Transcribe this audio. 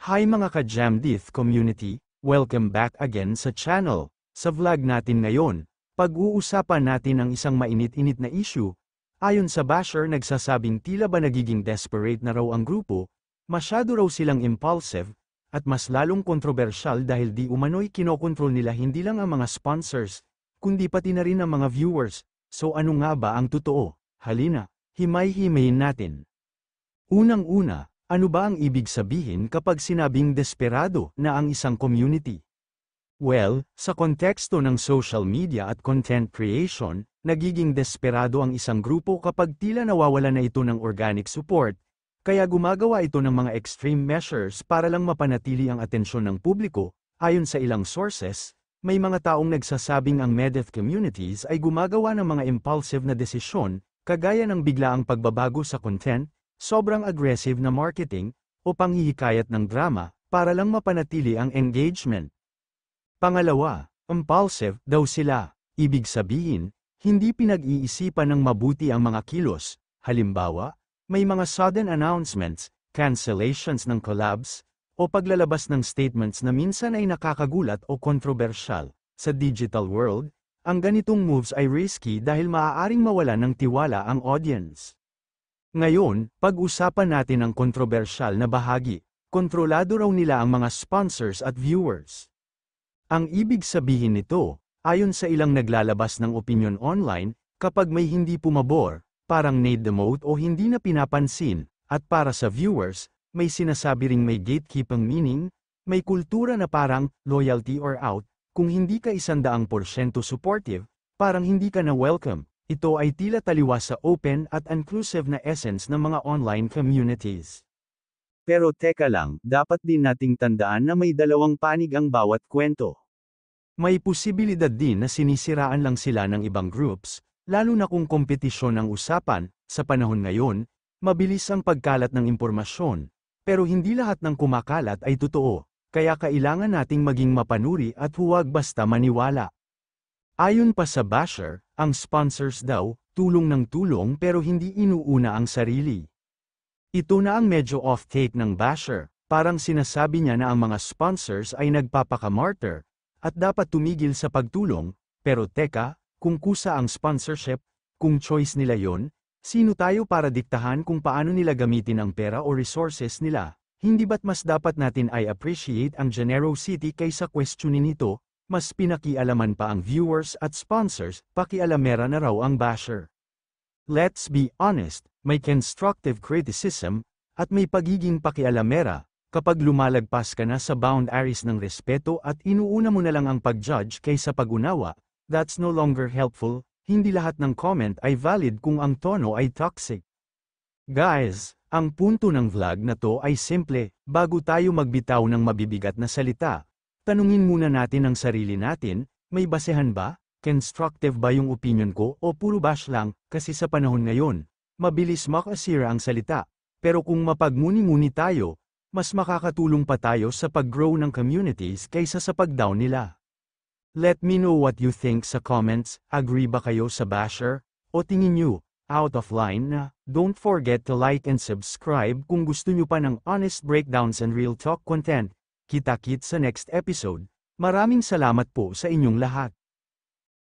Hi mga ka-Jamdith community, welcome back again sa channel. Sa vlog natin ngayon, pag-uusapan natin ang isang mainit-init na issue. Ayon sa basher nagsasabing tila ba nagiging desperate na raw ang grupo, masyado raw silang impulsive, at mas lalong kontrobersyal dahil di umano'y kinokontrol nila hindi lang ang mga sponsors, kundi pati na rin ang mga viewers. So ano nga ba ang totoo? Halina, himay-himayin natin. Unang-una, ano ba ang ibig sabihin kapag sinabing desperado na ang isang community? Well, sa konteksto ng social media at content creation, nagiging desperado ang isang grupo kapag tila nawawala na ito ng organic support, kaya gumagawa ito ng mga extreme measures para lang mapanatili ang atensyon ng publiko. Ayon sa ilang sources, may mga taong nagsasabing ang Medeth communities ay gumagawa ng mga impulsive na desisyon, kagaya ng biglaang pagbabago sa content, sobrang aggressive na marketing, o panghihikayat ng drama, para lang mapanatili ang engagement. Pangalawa, impulsive daw sila. Ibig sabihin, hindi pinag-iisipan ng mabuti ang mga kilos. Halimbawa, may mga sudden announcements, cancellations ng collabs, o paglalabas ng statements na minsan ay nakakagulat o kontrobersyal. Sa digital world, ang ganitong moves ay risky dahil maaaring mawalan ng tiwala ang audience. Ngayon, pag-usapan natin ang kontrobersyal na bahagi. Kontrolado raw nila ang mga sponsors at viewers. Ang ibig sabihin nito, ayon sa ilang naglalabas ng opinion online, kapag may hindi pumabor, parang na-demote o hindi na pinapansin, at para sa viewers, may sinasabi ring may gatekeeping meaning, may kultura na parang loyalty or out, kung hindi ka 100% supportive, parang hindi ka na welcome. Ito ay tila taliwas sa open at inclusive na essence ng mga online communities. Pero teka lang, dapat din nating tandaan na may dalawang panig ang bawat kwento. May posibilidad din na sinisiraan lang sila ng ibang groups, lalo na kung kompetisyon ang usapan. Sa panahon ngayon, mabilis ang pagkalat ng impormasyon, pero hindi lahat ng kumakalat ay totoo, kaya kailangan nating maging mapanuri at huwag basta maniwala. Ayon pa sa basher, ang sponsors daw, tulong ng tulong pero hindi inuuna ang sarili. Ito na ang medyo off-take ng basher, parang sinasabi niya na ang mga sponsors ay nagpapaka-martyr, at dapat tumigil sa pagtulong, pero teka, kung kusa ang sponsorship, kung choice nila yon, sino tayo para diktahan kung paano nila gamitin ang pera o resources nila? Hindi ba't mas dapat natin ay appreciate ang generosity kaysa questionin ito? Mas pinakialaman pa ang viewers at sponsors, pakialamera na raw ang basher. Let's be honest, may constructive criticism, at may pagiging pakialamera, kapag lumalagpas ka na sa boundaries ng respeto at inuuna mo na lang ang pag-judge kaysa pag-unawa, that's no longer helpful. Hindi lahat ng comment ay valid kung ang tono ay toxic. Guys, ang punto ng vlog na to ay simple, bago tayo magbitaw ng mabibigat na salita, tanungin muna natin ang sarili natin, may basehan ba? Constructive ba yung opinion ko o puro bash lang? Kasi sa panahon ngayon, mabilis makasira ang salita. Pero kung mapagmuni-muni tayo, mas makakatulong pa tayo sa pag-grow ng communities kaysa sa pag-down nila. Let me know what you think sa comments. Agree ba kayo sa basher? O tingin nyo, out of line na? Don't forget to like and subscribe kung gusto nyo pa ng honest breakdowns and real talk content. Kita-kits sa next episode. Maraming salamat po sa inyong lahat.